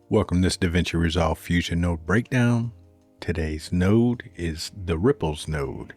Welcome to this DaVinci Resolve Fusion node breakdown. Today's node is the ripples node.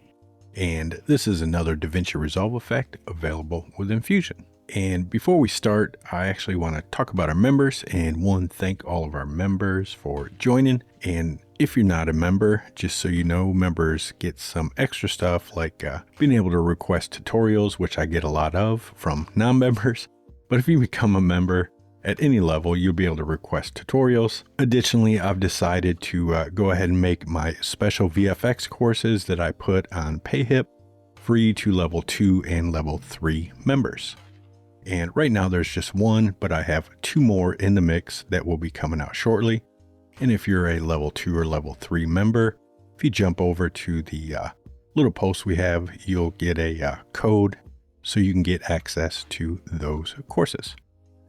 And this is another DaVinci Resolve effect available within Fusion. And before we start, I actually want to talk about our members and thank all of our members for joining. And if you're not a member, just so you know, members get some extra stuff like being able to request tutorials, which I get a lot of from non-members. But if you become a member, at any level, you'll be able to request tutorials. Additionally, I've decided to go ahead and make my special VFX courses that I put on PayHip free to level 2 and level 3 members. And right now there's just one, but I have 2 more in the mix that will be coming out shortly. And if you're a level 2 or level 3 member, if you jump over to the little post we have, you'll get a code so you can get access to those courses.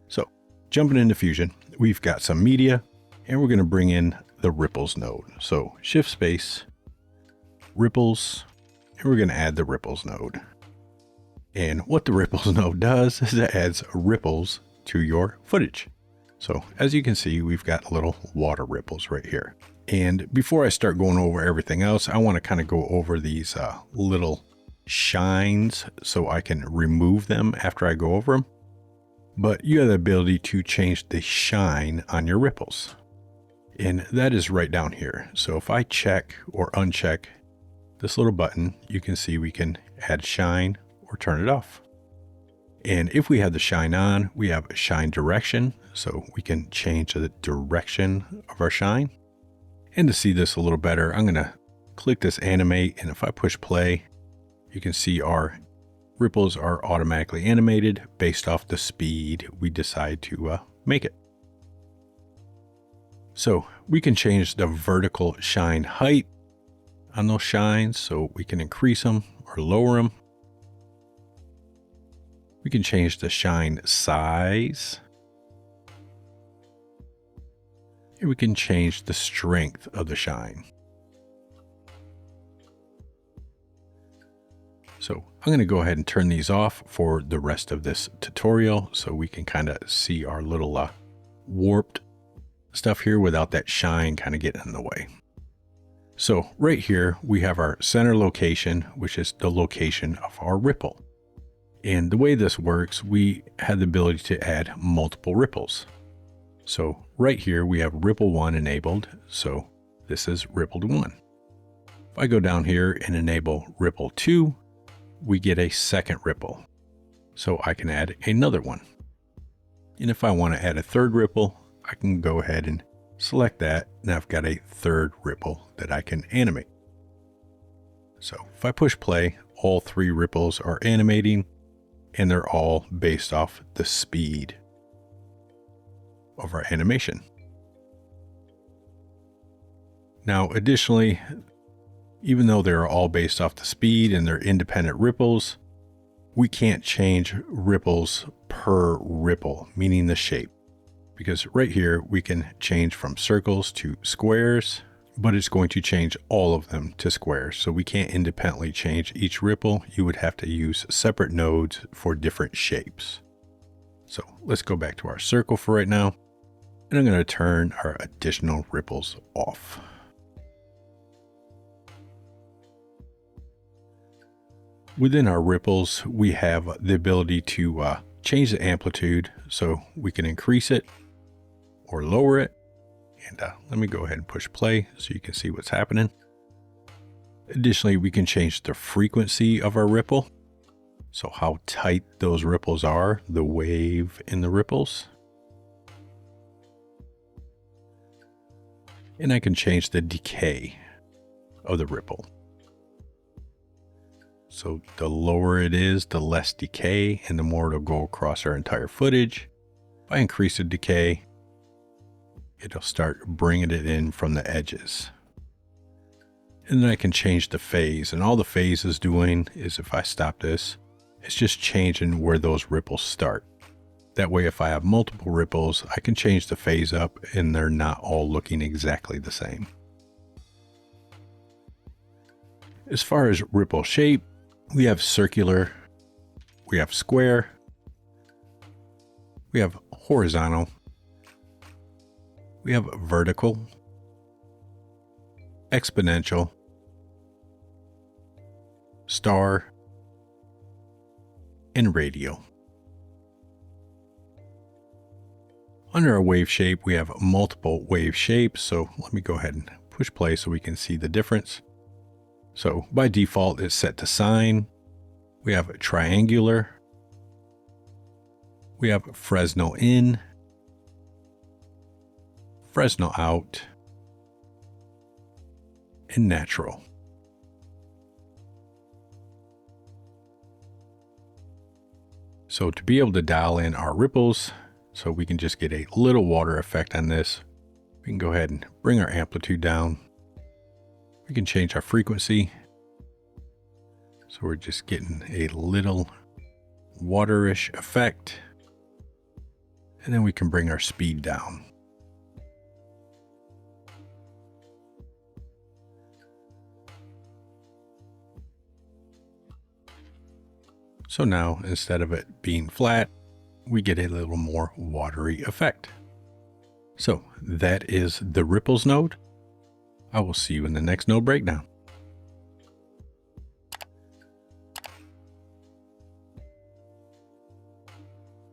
So jumping into Fusion, we've got some media and we're going to bring in the ripples node. So shift space, ripples, and we're going to add the ripples node. And what the ripples node does is it adds ripples to your footage. So as you can see, we've got little water ripples right here. And before I start going over everything else, I want to kind of go over these little shines so I can remove them after I go over them. But you have the ability to change the shine on your ripples. And that is right down here. So if I check or uncheck this little button, you can see we can add shine or turn it off. And if we have the shine on, we have a shine direction. So we can change the direction of our shine. And to see this a little better, I'm going to click this animate. And if I push play, you can see our ripples are automatically animated based off the speed we decide to make it. So we can change the vertical shine height on those shines, so we can increase them or lower them. We can change the shine size. And we can change the strength of the shine. So I'm going to go ahead and turn these off for the rest of this tutorial so we can kind of see our little warped stuff here without that shine kind of getting in the way. So right here, we have our center location, which is the location of our ripple. And the way this works, we have the ability to add multiple ripples. So right here, we have ripple 1 enabled. So this is rippled 1. If I go down here and enable ripple 2, we get a second ripple. So I can add another one. And if I want to add a third ripple, I can go ahead and select that. Now I've got a third ripple that I can animate. So if I push play, all 3 ripples are animating and they're all based off the speed of our animation. Now, additionally, even though they're all based off the speed and they're independent ripples, we can't change ripples per ripple, meaning the shape. Because right here, we can change from circles to squares, but it's going to change all of them to squares. So we can't independently change each ripple. You would have to use separate nodes for different shapes. So let's go back to our circle for right now. And I'm going to turn our additional ripples off. Within our ripples, we have the ability to change the amplitude, so we can increase it or lower it. And let me go ahead and push play so you can see what's happening. Additionally, we can change the frequency of our ripple, so how tight those ripples are, the wave in the ripples. And I can change the decay of the ripple. So the lower it is, the less decay, and the more it'll go across our entire footage. If I increase the decay, it'll start bringing it in from the edges. And then I can change the phase, and all the phase is doing is, if I stop this, it's just changing where those ripples start. That way, if I have multiple ripples, I can change the phase up and they're not all looking exactly the same. As far as ripple shape, we have circular, we have square, we have horizontal, We have vertical, exponential, star, and radial. Under our wave shape, we have multiple wave shapes. So let me go ahead and push play so we can see the difference. So by default, it's set to sine. We have triangular. We have Fresnel in, Fresnel out, and natural. So to be able to dial in our ripples, so we can just get a little water effect on this, we can go ahead and bring our amplitude down. We can change our frequency. So we're just getting a little waterish effect. And then we can bring our speed down. So now, instead of it being flat, we get a little more watery effect. So that is the ripples node. I will see you in the next node breakdown.